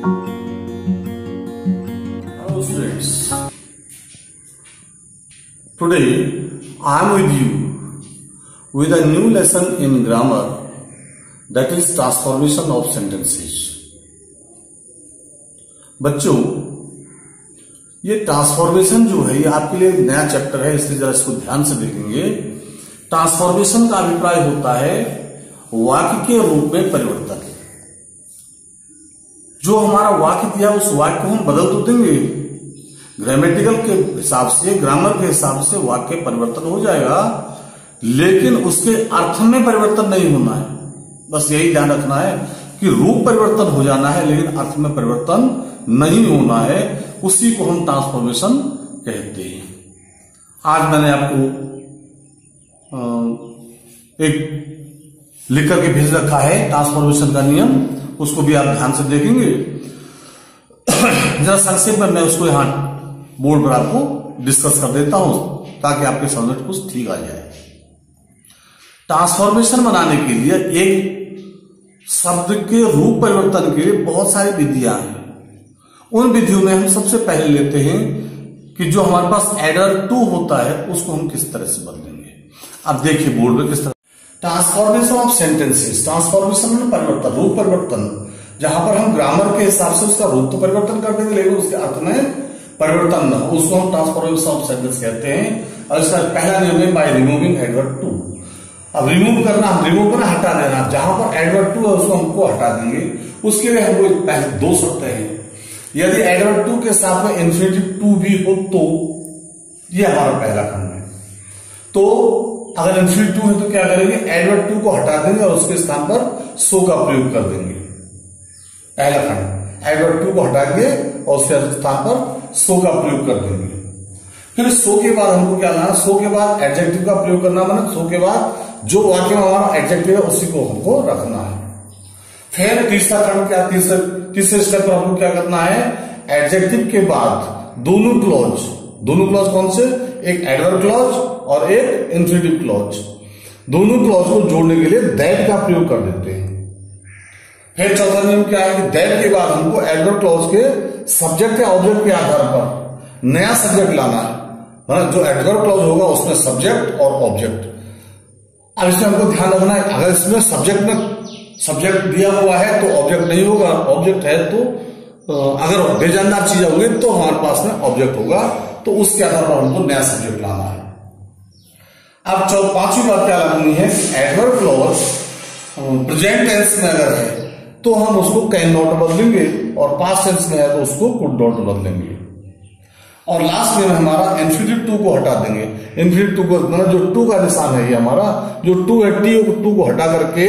Hello students, today I am with you with a new lesson in grammar, that is transformation of sentences. बच्चों, ये transformation जो है ये आपके लिए नया चैप्टर है, इसलिए जरा इसको ध्यान से देखेंगे। ट्रांसफॉर्मेशन का अभिप्राय होता है वाक्य के रूप में परिवर्तन। जो हमारा वाक्य दिया उस वाक्य को हम बदल तो देंगे, ग्रामेटिकल के हिसाब से, ग्रामर के हिसाब से वाक्य परिवर्तन हो जाएगा, लेकिन उसके अर्थ में परिवर्तन नहीं होना है। बस यही ध्यान रखना है कि रूप परिवर्तन हो जाना है, लेकिन अर्थ में परिवर्तन नहीं होना है। उसी को हम ट्रांसफॉर्मेशन कहते हैं। आज मैंने आपको एक लिख करके भेज रखा है ट्रांसफॉर्मेशन का नियम, उसको भी आप ध्यान से देखेंगे। जरा संक्षेप में मैं उसको यहां बोर्ड पर आपको डिस्कस कर देता हूं, ताकि आपके समझ कुछ ठीक आ जाए। ट्रांसफॉर्मेशन बनाने के लिए एक शब्द के रूप परिवर्तन के लिए बहुत सारी विधियां हैं। उन विधियों में हम सबसे पहले लेते हैं कि जो हमारे पास एडर टू होता है उसको हम किस तरह से बदलेंगे। अब देखिए बोर्ड पे किस तरह। ट्रांसफॉर्मेशन ऑफ सेंटेंसेस, ट्रांसफॉर्मेशन में परिवर्तन, रूप परिवर्तन, जहां पर हम ग्रामर के हिसाब से उसका रूप तो परिवर्तन कर देंगे, लेकिन उसके अर्थ में परिवर्तन न हो, उसको हम ट्रांसफॉर्मेशन ऑफ सेंटेंस कहते हैं। और इसका पहला नियम है बाय रिमूविंग एडवर्ब टू। अब रिमूव करना हटा देना, जहां पर एडवर्ब टू है उसको हमको हटा देंगे। उसके लिए हमको पहले दो शर्तें हैं। यदि एडवर्ब टू के साथ में इन्फिनिटिव टू भी हो तो ये हमारा पहला खंड है। तो अगर इन्फिनिटिव टू है तो क्या करेंगे, एडवर्ब टू को हटा देंगे और उसके स्थान पर सो का प्रयोग कर देंगे। पहला खंड एडवर्ब टू को हटाएंगे और उसके स्थान पर सो का प्रयोग कर देंगे। फिर सो के बाद हमको क्या लाना, सो के बाद एडजेक्टिव का प्रयोग करना, मतलब सो के बाद जो वाक्य में हमारा एडजेक्टिव है उसी को हमको रखना है। फिर तीसरा खंड क्या, तीसरे स्टेप पर हमको क्या करना है, एडजेक्टिव के बाद दोनों क्लॉज कौन से, एक एडवर्ब क्लॉज और एक इन्फिनिटिव क्लॉज, दोनों क्लॉज को जोड़ने के लिए दैट का प्रयोग कर देते हैं। फिर चौथा नियम क्या है कि दैट के बाद हमको एडवर्ब क्लॉज के सब्जेक्ट या ऑब्जेक्ट के आधार पर नया सब्जेक्ट लाना है। मतलब जो एडवर्ब क्लॉज होगा उसमें सब्जेक्ट और ऑब्जेक्ट। अब इसमें हमको ध्यान रखना है, अगर इसमें सब्जेक्ट दिया हुआ है तो ऑब्जेक्ट नहीं होगा, ऑब्जेक्ट है तो अगर बेजानदार चीज होगी तो हमारे पास में ऑब्जेक्ट होगा, तो उसके आधार पर हमको नया सब्जेक्ट लाना है। अब पांचवी बात क्या लगानी है, एडवर्ब क्लॉज प्रेजेंट टेंस में अगर है तो हम उसको कैन नॉट बदलेंगे, और पास्ट टेंस में है तो उसको कुड नॉट बदलेंगे। और लास्ट में हमारा इन्फिनिटिव टू को हटा देंगे। इन्फिनिटिव टू को मतलब जो टू का निशान है, ये हमारा जो टू है, टू को हटा करके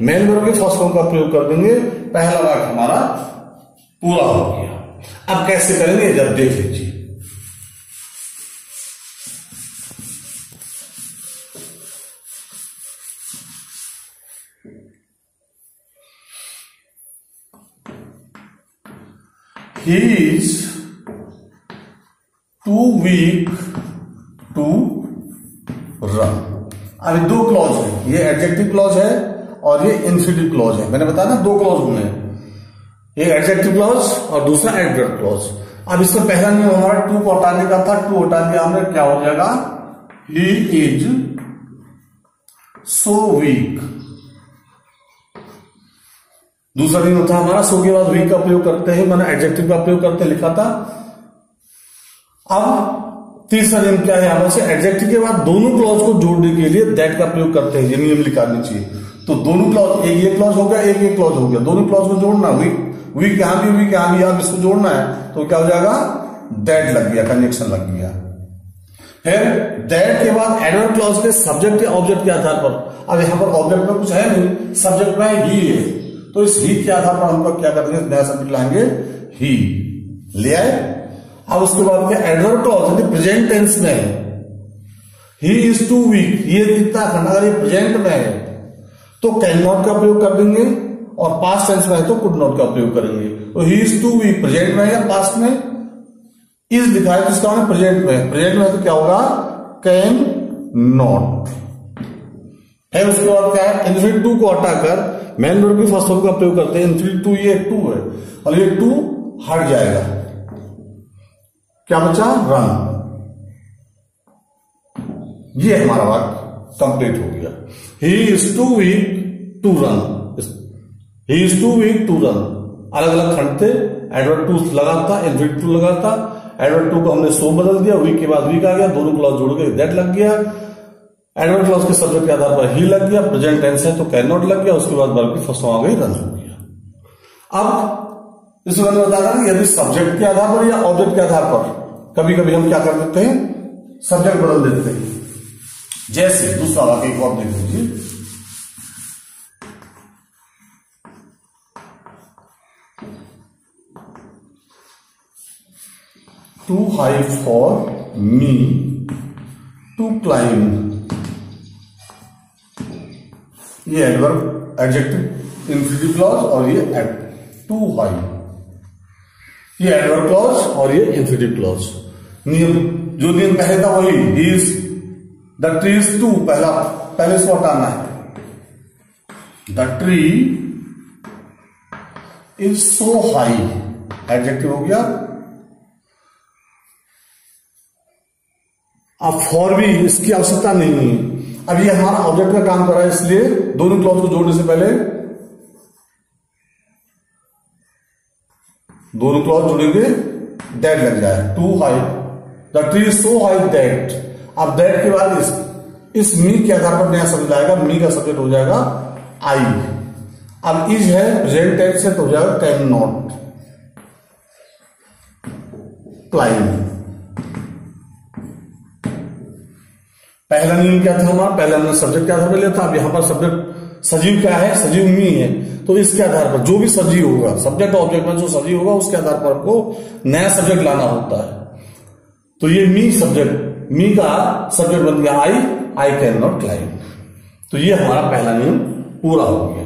मेन वर्ब के फर्स्ट फॉर्म का प्रयोग कर देंगे। पहला वाक्य हमारा पूरा हो गया। अब कैसे करेंगे जब देख लीजिए। He is too weak to run। अभी दो क्लॉज है, ये एडजेक्टिव क्लॉज है और ये इन्फिनिटिव क्लॉज है। मैंने बताया ना दो क्लॉज होंगे, एक एडजेक्टिव क्लॉज और दूसरा एडवर्ब क्लॉज। अब इसमें पहला नियम हमारा टू को हटाने का था, टू हटा दिया हमने, क्या हो जाएगा, ही इज सो वीक। दूसरा नियम था हमारा सो के बाद वीक का प्रयोग करते हैं, मैंने एडजेक्टिव का प्रयोग करते लिखा था। अब तीसरा नियम क्या है, हमारे से एडजेक्टिव के बाद दोनों क्लॉज को जोड़ने के लिए दैट का प्रयोग करते हैं। ये नियम लिखानी चाहिए। तो दोनों क्लॉज, एक ये क्लॉज हो गया, एक ये क्लॉज हो गया, दोनों क्लॉज को जोड़ना, वीक यहां भी आप इसको जोड़ना है, तो क्या हो जाएगा, दैट लग गया, कनेक्शन लग गया। फिर दैट के बाद एडवर्ब क्लॉज के सब्जेक्ट या ऑब्जेक्ट के आधार पर, अब यहां पर ऑब्जेक्ट में कुछ है नहीं, सब्जेक्ट में ही है, तो इस ही के आधार पर हम लोग क्या करेंगे, नया सब्जेक्ट लाएंगे, ही ले आए। अब उसके बाद क्या, एडवर्ब क्लॉज प्रेजेंट टेंस में है, ही इज टू वीक, ये कितना खंड, अगर ये प्रेजेंट में है तो कैन नॉट का प्रयोग कर देंगे, और पास्ट टेंस में है तो कुड नॉट का प्रयोग करेंगे। तो he is too weak present में है या पास्ट में, इज लिखा है तो इसका मतलब प्रेजेंट में है तो क्या होगा, कैन नॉट है। उसके बाद क्या है, इन्फिनिटिव टू को हटाकर मेन वर्ब की फर्स्ट फॉर्म का प्रयोग करते हैं इन्फिनिटिव टू, ये टू है और ये टू हट जाएगा, क्या बचा रन। ये हमारा वाक्य कंप्लीट हो गया। He is too weak to run, he is too weak to run. अलग अलग खंड थे, एडवर्ब टू लगा था, इन्फिनिटिव टू लगा था, एडवर्ब टू को हमने सो बदल दिया, वीक के बाद वीक आ गया, दोनों क्लॉज जोड़ के दैट लग गया, एडवर्ब क्लॉज के सब्जेक्ट के आधार पर ही लग गया, प्रेजेंट टेंस है तो कैन नॉट लग गया, उसके बाद वर्ब की फर्स्ट फॉर्म आ गई रन हो गया। अब इसमें मैंने बताया कि यदि सब्जेक्ट के आधार पर या ऑब्जेक्ट के आधार पर कभी कभी हम क्या कर देते हैं, सब्जेक्ट बदल देते हैं। जैसे दूसरा वाक्य एक और देख लीजिए, too high for me to climb, ये एडवर्ब एडजेक्टिव इन्फिनिटिव क्लॉज और ये टू हाई, ये एडवर्ब क्लॉज और ये इन्फिनिटिव क्लॉज। नियम जो नियम पहले था वही, is the tree is too, पहले इसको हटाना है, the tree is so high adjective हो गया। अब फॉर भी इसकी आवश्यकता नहीं है, अब ये हमारा ऑब्जेक्ट का काम कर रहा है, इसलिए दोनों क्लॉज को जोड़ने से पहले दोनों क्लॉज जोड़ेंगे, दैट लग जाए, too high, the tree is so high that. अब दैट के बाद इस मी के आधार पर नया शब्द आएगा, मी का सब्जेक्ट हो जाएगा आई। अब इज है प्रेजेंट टेंस है तो हो जाएगा कैन नॉट क्लाइंब। पहला नियम क्या था हमारा, पहले हमने सब्जेक्ट के आधार पर लिया था, अब यहां पर सब्जेक्ट सजीव क्या है, सजीव मी है, तो इसके आधार पर जो भी सजीव होगा, सब्जेक्ट ऑब्जेक्ट में जो सजीव होगा उसके आधार पर आपको नया सब्जेक्ट लाना होता है। तो ये मी सब्जेक्ट, मी का सब्जेक्ट बन गया आई कैन नॉट क्लाइंब। तो ये हमारा पहला नियम पूरा हो गया।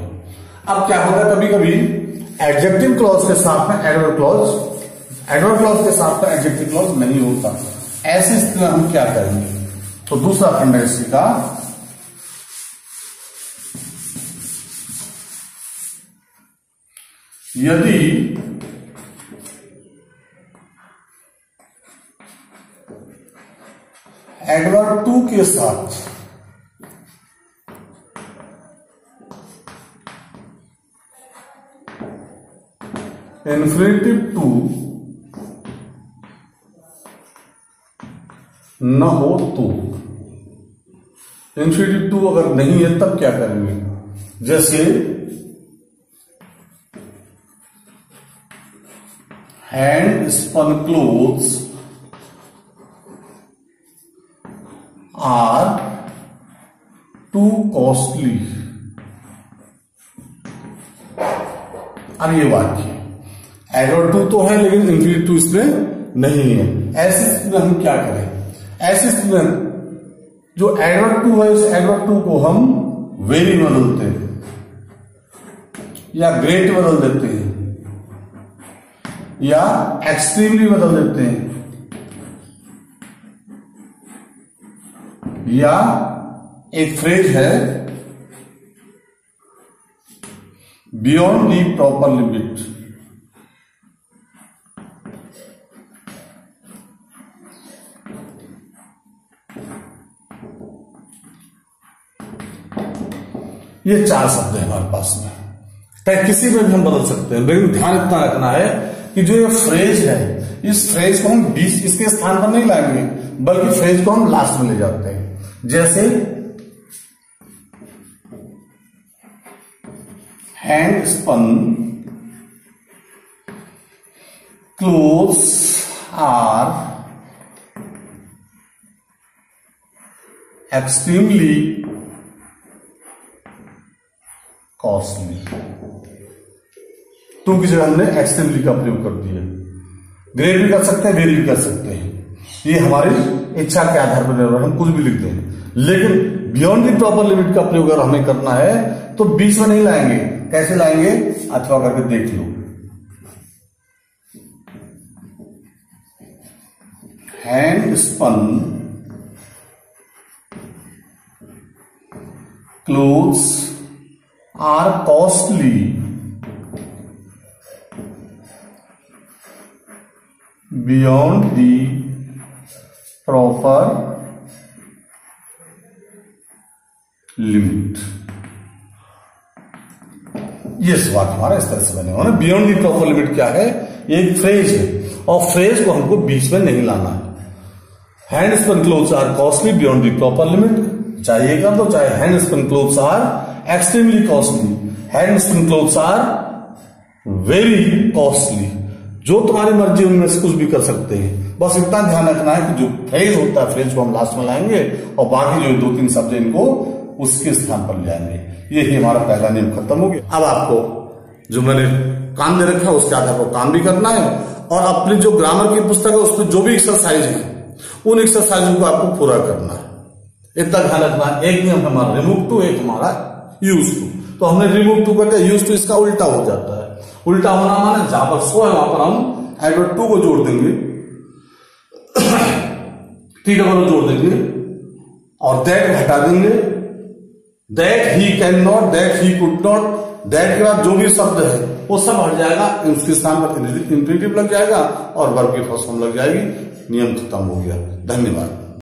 अब क्या होगा, कभी कभी एडजेक्टिव क्लॉज के साथ में एडवर्ब क्लॉज के साथ में एडजेक्टिव क्लॉज नहीं होता, ऐसी स्थिति में हम क्या करेंगे। तो दूसरा खंड है इसी का, यदि एडवर्ब टू के साथ इन्फिनिटिव टू न हो तो, इन्फिनिटिव टू अगर नहीं है तब क्या करेंगे, जैसे hand spun clothes are too costly. अब ये वाक्य एडवर्ब टू तो है लेकिन इन्फिनिटिव टू इसमें नहीं है, ऐसी स्थिति में हम क्या करें। ऐसी स्थिति में जो एडवर्ब टू है, इस एडवर्ब टू को हम वेरी बदलते हैं या ग्रेट बदल देते हैं या एक्सट्रीमली बदल देते हैं या एक फ्रेज है बियॉन्ड दी प्रॉपर लिमिट। ये चार शब्द है हमारे पास में, चाहे किसी में भी हम बदल सकते हैं, लेकिन ध्यान इतना रखना है कि जो ये फ्रेज है, इस फ्रेज को हम बीच इसके स्थान पर नहीं लाएंगे, बल्कि फ्रेज को हम लास्ट में ले जाते हैं। जैसे hand spun clothes are extremely costly. Too की जगह हमने एक्सट्रीमली का प्रयोग कर दिया। ग्रेट भी कर सकते हैं, वेरी भी कर सकते हैं, ये हमारी इच्छा के आधार पर निर्भर, हम कुछ भी लिख दें। लेकिन बियॉन्ड द प्रॉपर लिमिट का प्रयोग अगर हमें करना है तो बीच में नहीं लाएंगे। कैसे लाएंगे, अथवा करके देख लो। Hand spun clothes are costly beyond the proper limit. ये सवाल हमारा इस तरह से बने हो ना। बियॉन्ड दी प्रॉपर लिमिट क्या है? एक फ्रेज है और फ्रेज को हमको बीच में नहीं लाना है। Hand spin clothes are costly beyond the proper limit चाहिएगा तो चाहे hand spin clothes are extremely costly, hand spin clothes are very costly, जो तुम्हारी मर्जी उनमें से कुछ भी कर सकते हैं। बस इतना ध्यान रखना है कि जो फ्रेज होता है फ्रेज को हम लास्ट में लाएंगे और बाकी जो 2-3 शब्द इनको उसके स्थान पर ले आएंगे। यही हमारा पहला नियम खत्म हो गया। अब आपको जो मैंने काम दे रखा है उसके आधार पर काम भी करना है और अपनी जो ग्रामर की पुस्तक है उसमें जो भी एक्सरसाइज है उन एक्सरसाइज को आपको पूरा करना है। इतना ध्यान रखना है। एक नियम हमारा रिमूव टू, एक हमारा यूज टू। तो हमने रिमूव टू करके यूज टू इसका उल्टा हो जाता है। उल्टा होना माना जहां पर सो है वहां पर हम एडवर्ब टू को जोड़ देंगे, टी डबल जोड़ देंगे और दैट हटा देंगे। That he can not, that he could not, that के बाद जो भी शब्द है वो सब हट जाएगा, उसके स्थान पर इंफिनिटिव लग जाएगा और वर्ब की फर्स्ट फॉर्म लग जाएगी। नियम खत्म हो गया। धन्यवाद।